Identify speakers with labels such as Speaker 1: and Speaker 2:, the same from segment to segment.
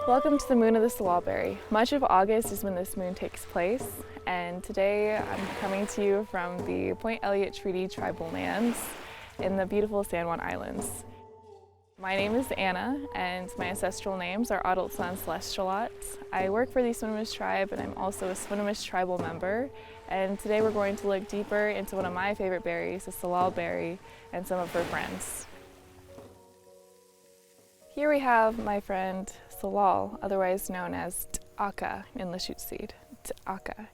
Speaker 1: Welcome to the Moon of the Salal Berry. Much of August is when this moon takes place, and today I'm coming to you from the Point Elliott Treaty Tribal Lands in the beautiful San Juan Islands. My name is Anna, and my ancestral names are Adultsan and Celestialat. I work for the Swinomish tribe, and I'm also a Swinomish tribal member. And today we're going to look deeper into one of my favorite berries, the salal berry, and some of her friends. Here we have my friend Salal, otherwise known as T'aka in Lushootseed, T'aka.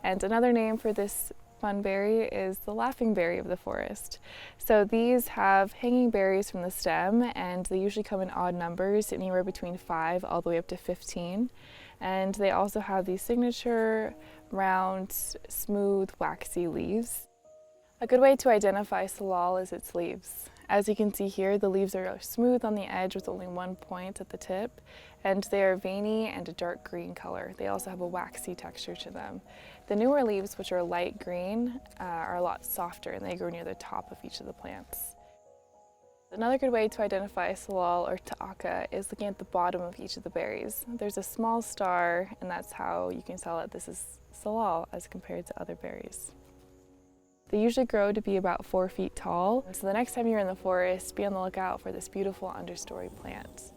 Speaker 1: And another name for this fun berry is the laughing berry of the forest. So these have hanging berries from the stem, and they usually come in odd numbers, anywhere between 5 all the way up to 15. And they also have these signature, round, smooth, waxy leaves. A good way to identify salal is its leaves. As you can see here, the leaves are smooth on the edge with only one point at the tip, and they are veiny and a dark green color. They also have a waxy texture to them. The newer leaves, which are light green, are a lot softer, and they grow near the top of each of the plants. Another good way to identify salal or T'aka is looking at the bottom of each of the berries. There's a small star, and that's how you can tell that this is salal as compared to other berries. They usually grow to be about 4 feet tall, so the next time you're in the forest, be on the lookout for this beautiful understory plant.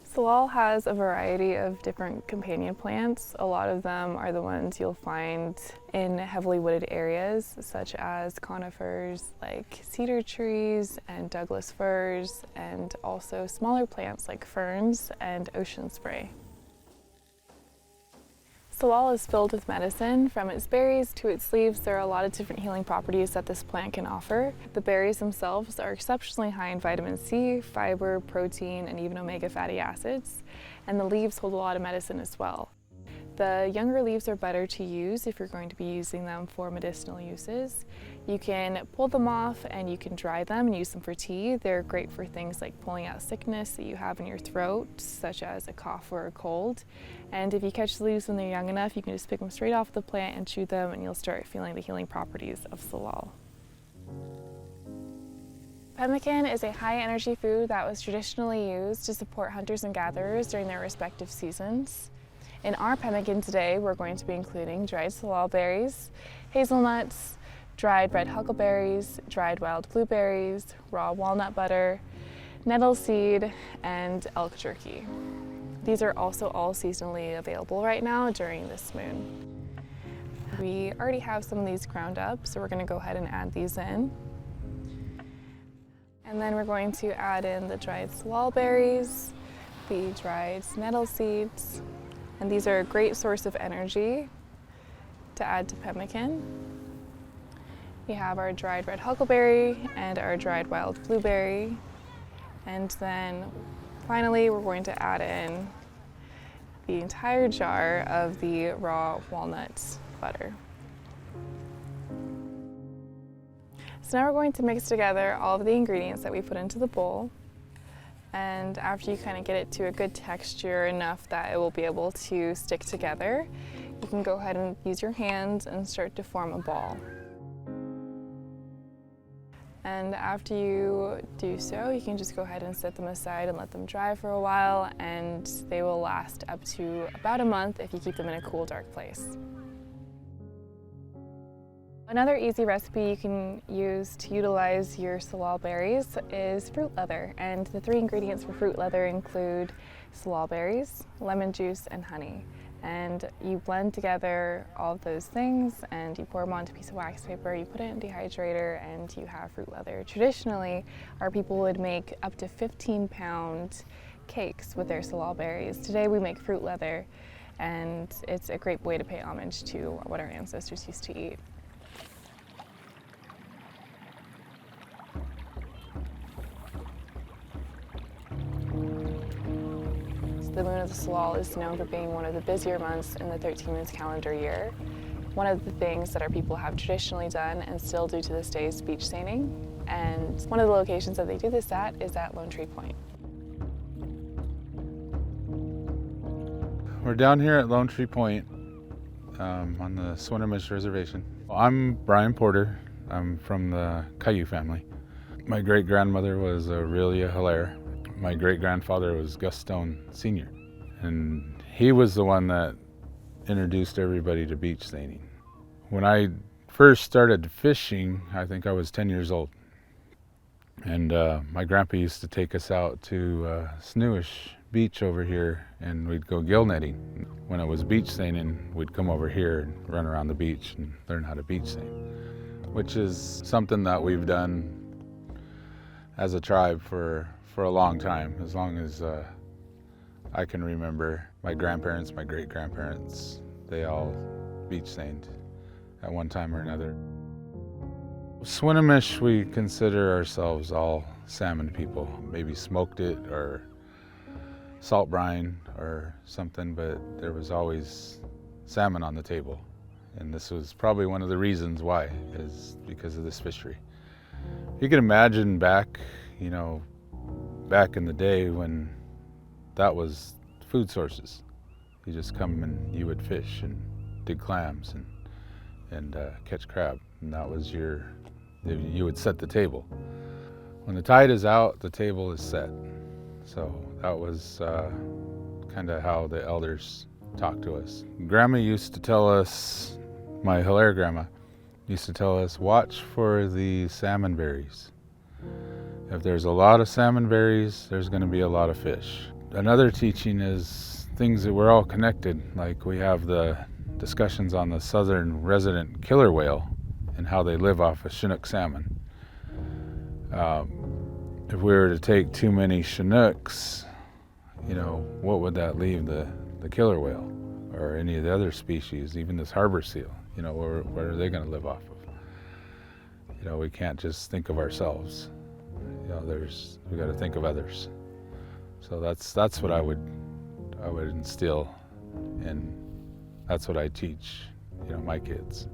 Speaker 1: Salal has a variety of different companion plants. A lot of them are the ones you'll find in heavily wooded areas, such as conifers like cedar trees and Douglas firs, and also smaller plants like ferns and ocean spray. Salal is filled with medicine. From its berries to its leaves, there are a lot of different healing properties that this plant can offer. The berries themselves are exceptionally high in vitamin C, fiber, protein, and even omega fatty acids. And the leaves hold a lot of medicine as well. The younger leaves are better to use if you're going to be using them for medicinal uses. You can pull them off and you can dry them and use them for tea. They're great for things like pulling out sickness that you have in your throat, such as a cough or a cold. And if you catch the leaves when they're young enough, you can just pick them straight off the plant and chew them, and you'll start feeling the healing properties of salal. Pemmican is a high-energy food that was traditionally used to support hunters and gatherers during their respective seasons. In our pemmican today, we're going to be including dried salal berries, hazelnuts, dried red huckleberries, dried wild blueberries, raw walnut butter, nettle seed, and elk jerky. These are also all seasonally available right now during this moon. We already have some of these ground up, so we're going to go ahead and add these in. And then we're going to add in the dried salal berries, the dried nettle seeds, and these are a great source of energy to add to pemmican. We have our dried red huckleberry and our dried wild blueberry. And then finally, we're going to add in the entire jar of the raw walnut butter. So now we're going to mix together all of the ingredients that we put into the bowl. And after you kind of get it to a good texture enough that it will be able to stick together, you can go ahead and use your hands and start to form a ball. And after you do so, you can just go ahead and set them aside and let them dry for a while, and they will last up to about a month if you keep them in a cool, dark place. Another easy recipe you can use to utilize your salal berries is fruit leather, and the 3 ingredients for fruit leather include salal berries, lemon juice, and honey. And you blend together all of those things and you pour them onto a piece of wax paper, you put it in a dehydrator, and you have fruit leather. Traditionally, our people would make up to 15-pound cakes with their salal berries. Today we make fruit leather, and it's a great way to pay homage to what our ancestors used to eat. The moon of the Salal is known for being one of the busier months in the 13 moons calendar year. One of the things that our people have traditionally done and still do to this day is beach seining. And one of the locations that they do this at is at Lone Tree Point.
Speaker 2: We're down here at Lone Tree Point, on the Swinomish Reservation. I'm Brian Porter. I'm from the Caillou family. My great-grandmother was Aurelia Hilaire. My great-grandfather was Gaston Sr. And he was the one that introduced everybody to beach seining. When I first started fishing, I think I was 10 years old. And my grandpa used to take us out to Swinomish Beach over here, and we'd go gill netting. When it was beach seining, we'd come over here and run around the beach and learn how to beach seine, which is something that we've done as a tribe for a long time, as long as I can remember. My grandparents, my great-grandparents, they all beach seined at one time or another. Swinomish, we consider ourselves all salmon people. Maybe smoked it or salt brine or something, but there was always salmon on the table. And this was probably one of the reasons why, is because of this fishery. You can imagine back in the day when that was food sources. You just come and you would fish and dig clams and catch crab. And that was you would set the table. When the tide is out, the table is set. So that was kind of how the elders talked to us. Grandma used to tell us, my Hilaire grandma used to tell us, watch for the salmon berries. If there's a lot of salmon berries, there's going to be a lot of fish. Another teaching is things that we're all connected. Like we have the discussions on the southern resident killer whale and how they live off of Chinook salmon. If we were to take too many Chinooks, what would that leave the killer whale or any of the other species, even this harbor seal? Where are they going to live off of? We can't just think of ourselves. We got to think of others. So that's what I would instill, and that's what I teach, my kids.